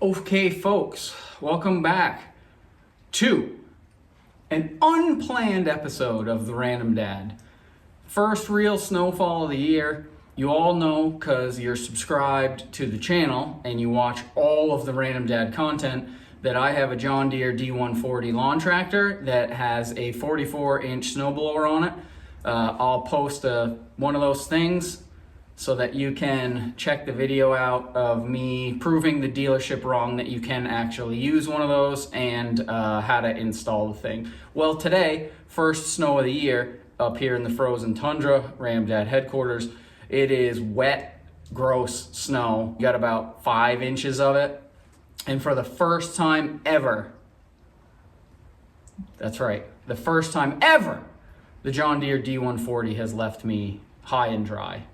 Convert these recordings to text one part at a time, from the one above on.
Okay, folks, welcome back to an unplanned episode of The Random Dad. First real snowfall of the year. You all know because you're subscribed to the channel and you watch all of the Random Dad content that I have a John Deere D140 lawn tractor that has a 44-inch snowblower on it. I'll post one of those things so that you can check the video out of me proving the dealership wrong that you can actually use one of those and how to install the thing. Well, today, first snow of the year up here in the frozen tundra, Random Dad headquarters. It is wet, gross snow. You got about 5 inches of it. And for the first time ever, that's right, the first time ever, the John Deere D140 has left me high and dry.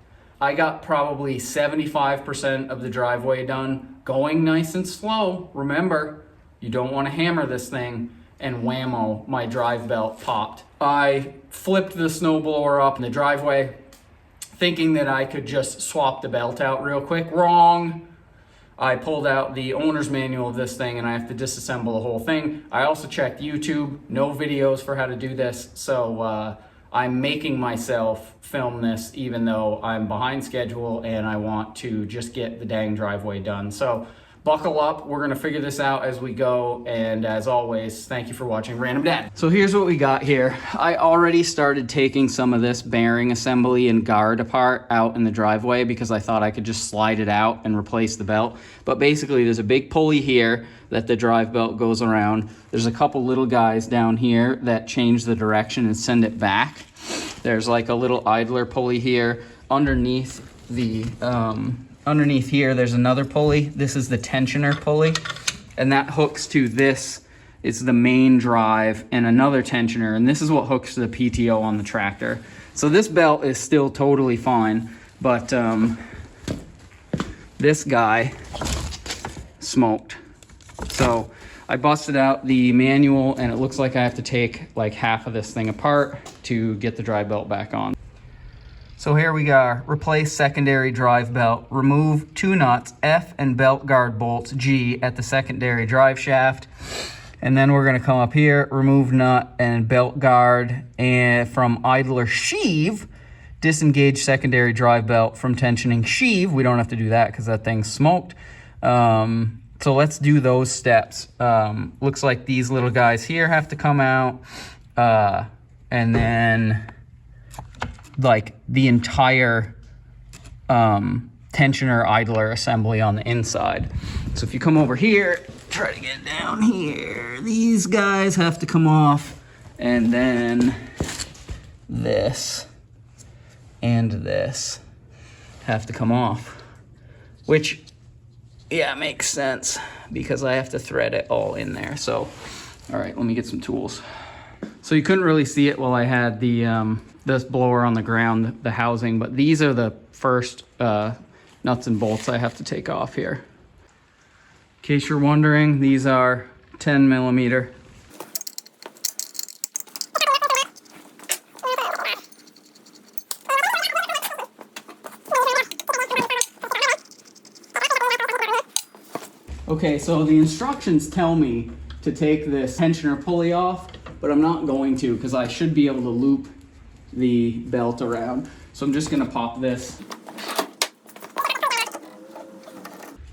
I got probably 75% of the driveway done, going nice and slow. Remember, you don't want to hammer this thing, and whammo, my drive belt popped. I flipped the snowblower up in the driveway, thinking that I could just swap the belt out real quick. Wrong. I pulled out the owner's manual of this thing and I have to disassemble the whole thing. I also checked YouTube, no videos for how to do this, so I'm making myself film this even though I'm behind schedule and I want to just get the dang driveway done. So buckle up, we're gonna figure this out as we go, and as always, thank you for watching Random Dad. So here's what we got here. I already started taking some of this bearing assembly and guard apart out in the driveway because I thought I could just slide it out and replace the belt. But basically there's a big pulley here that the drive belt goes around. There's a couple little guys down here that change the direction and send it back. There's like a little idler pulley here. Underneath here, there's another pulley. This is the tensioner pulley, and that hooks to this. It's the main drive and another tensioner, and this is what hooks to the PTO on the tractor. So this belt is still totally fine, but this guy smoked. So I busted out the manual, and it looks like I have to take like half of this thing apart to get the drive belt back on. So here we go, replace secondary drive belt, remove 2 nuts, F and belt guard bolts, G at the secondary drive shaft. And then we're gonna come up here, remove nut and belt guard, and from idler sheave, disengage secondary drive belt from tensioning sheave. We don't have to do that because that thing's smoked. So let's do those steps. Looks like these little guys here have to come out, and then like the entire tensioner idler assembly on the inside. So if you come over here, try to get down here, these guys have to come off, and then this and this have to come off, which, yeah, makes sense because I have to thread it all in there. So, all right, let me get some tools. So you couldn't really see it while I had the this blower on the ground, the housing, but these are the first nuts and bolts I have to take off here. In case you're wondering, these are 10 millimeter. Okay, so the instructions tell me to take this tensioner pulley off, but I'm not going to because I should be able to loop the belt around. So I'm just gonna pop this.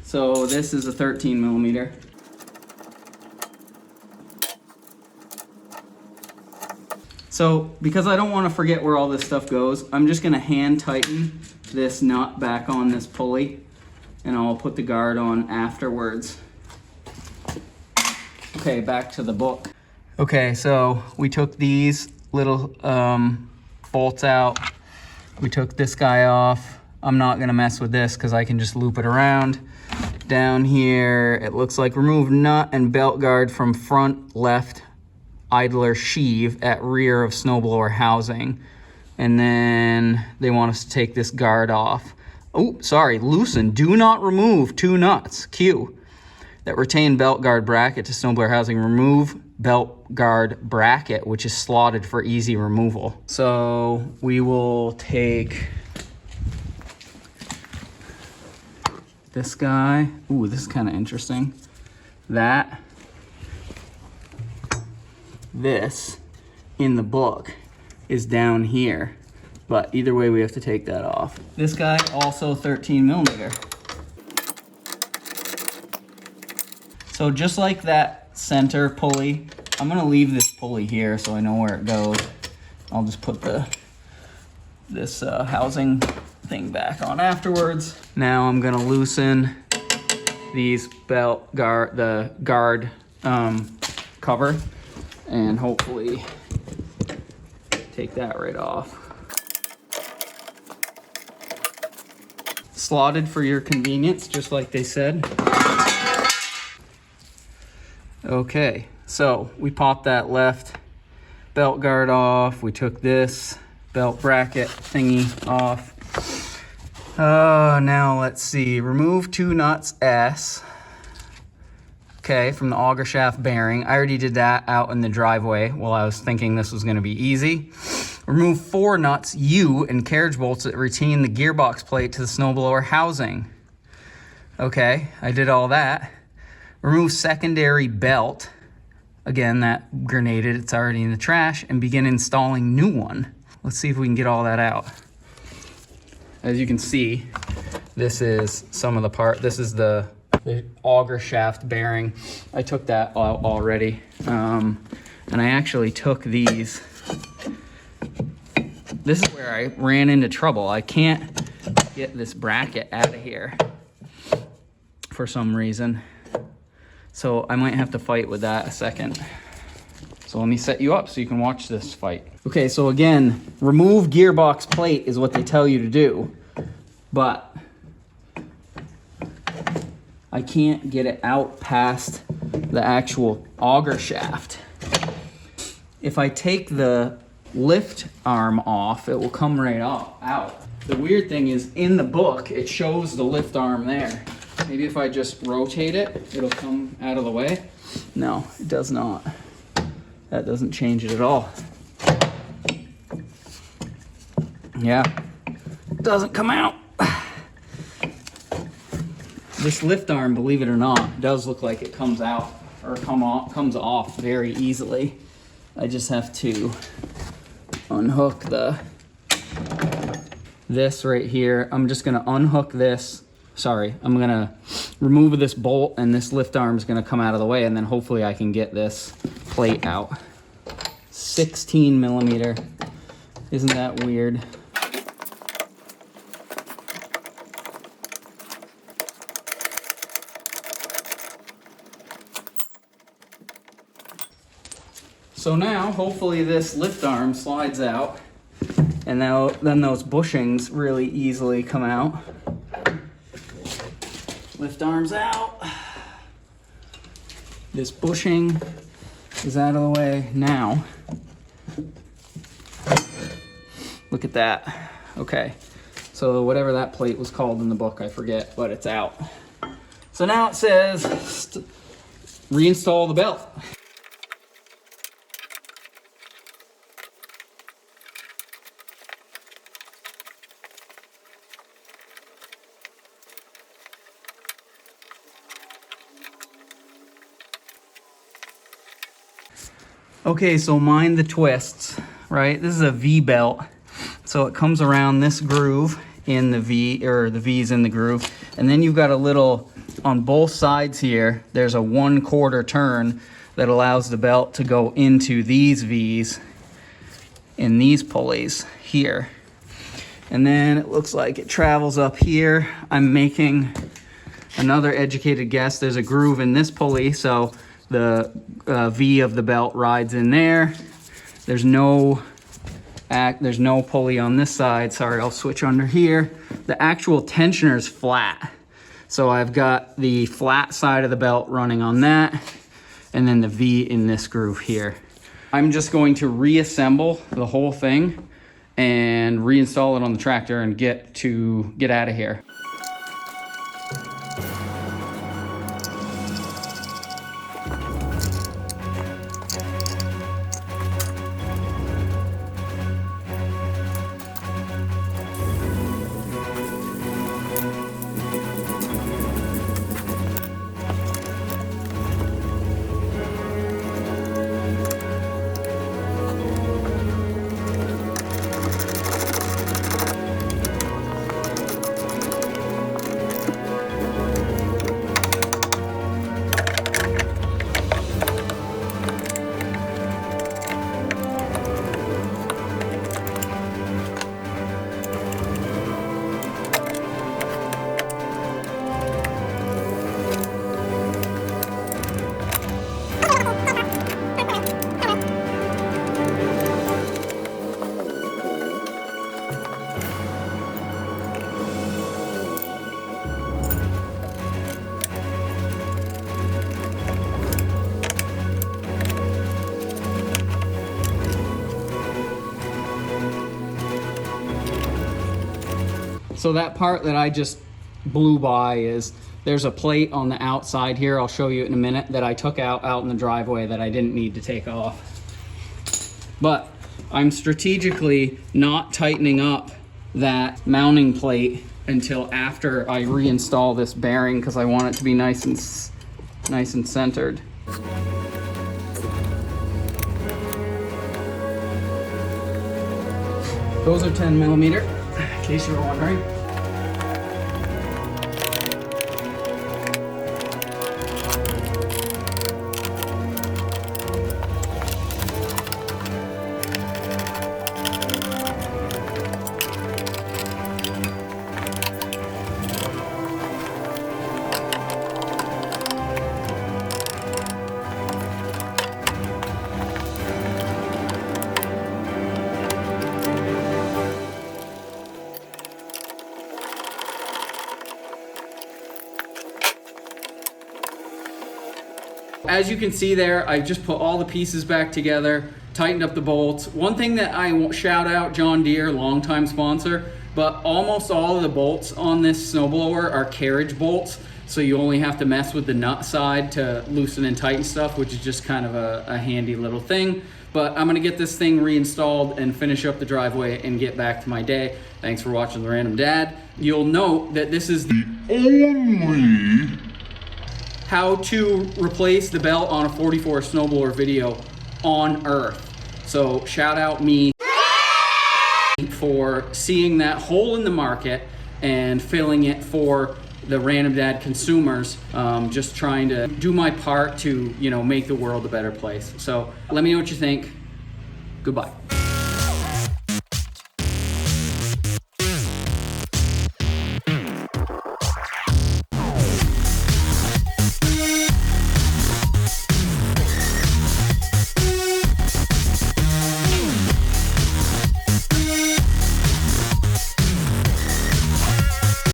So this is a 13 millimeter. So because I don't want to forget where all this stuff goes, I'm just gonna hand tighten this nut back on this pulley, and I'll put the guard on afterwards. Okay, back to the book. Okay, so we took these little bolts out. We took this guy off. I'm not gonna mess with this because I can just loop it around. Down here, it looks like remove nut and belt guard from front left idler sheave at rear of snowblower housing. And then they want us to take this guard off. Oh, sorry, loosen. Do not remove 2 nuts. Q. That retain belt guard bracket to snowblower housing. Remove belt guard bracket, which is slotted for easy removal. So we will take this guy. Ooh, this is kind of interesting. This in the book is down here, but either way we have to take that off. This guy also 13 millimeter. So just like that center pulley, I'm gonna leave this pulley here so I know where it goes. I'll just put this housing thing back on afterwards. Now I'm gonna loosen these the guard cover, and hopefully take that right off. Slotted for your convenience, just like they said. Okay, so we popped that left belt guard off. We took this belt bracket thingy off. Now let's see. Remove 2 nuts S. Okay, from the auger shaft bearing. I already did that out in the driveway while I was thinking this was going to be easy. Remove 4 nuts U and carriage bolts that retain the gearbox plate to the snowblower housing. Okay, I did all that. Remove secondary belt. Again, that grenaded, it's already in the trash, and begin installing new one. Let's see if we can get all that out. As you can see, this is some of the part. This is the auger shaft bearing. I took that out already. And I actually took these. This is where I ran into trouble. I can't get this bracket out of here for some reason. So I might have to fight with that a second. So let me set you up so you can watch this fight. Okay, so again, remove gearbox plate is what they tell you to do, but I can't get it out past the actual auger shaft. If I take the lift arm off, it will come right out. The weird thing is in the book, it shows the lift arm there. Maybe if I just rotate it, it'll come out of the way. No, it does not. That doesn't change it at all. Yeah, it doesn't come out. This lift arm, believe it or not, does look like it comes out or comes off very easily. I just have to unhook this right here. I'm just gonna unhook this. Sorry, I'm gonna remove this bolt and this lift arm is gonna come out of the way, and then hopefully I can get this plate out. 16 millimeter. Isn't that weird? So now, hopefully this lift arm slides out, and now then those bushings really easily come out. Lift arms out. This bushing is out of the way now. Look at that. Okay, so whatever that plate was called in the book, I forget, but it's out. So now it says reinstall the belt. Okay, so mind the twists, right? This is a V belt. So it comes around this groove in the V, or the V's in the groove. And then you've got a little, on both sides here, there's a 1/4 turn that allows the belt to go into these V's in these pulleys here. And then it looks like it travels up here. I'm making another educated guess. There's a groove in this pulley, so the V of the belt rides in there. There's no pulley on this side. Sorry, I'll switch under here. The actual tensioner is flat. So I've got the flat side of the belt running on that, and then the V in this groove here. I'm just going to reassemble the whole thing and reinstall it on the tractor and get out of here. So that part that I just blew by is there's a plate on the outside here, I'll show you in a minute, that I took out in the driveway that I didn't need to take off. But I'm strategically not tightening up that mounting plate until after I reinstall this bearing, because I want it to be nice and centered. Those are 10 millimeter, in case you were wondering. As you can see there, I just put all the pieces back together, tightened up the bolts. One thing that I shout out, John Deere, longtime sponsor, but almost all of the bolts on this snowblower are carriage bolts, so you only have to mess with the nut side to loosen and tighten stuff, which is just kind of a handy little thing. But I'm gonna get this thing reinstalled and finish up the driveway and get back to my day. Thanks for watching The Random Dad. You'll note that this is the only how to replace the belt on a 44 snowblower video on earth. So shout out me for seeing that hole in the market and filling it for the Random Dad consumers. Just trying to do my part to, you know, make the world a better place. So let me know what you think. Goodbye.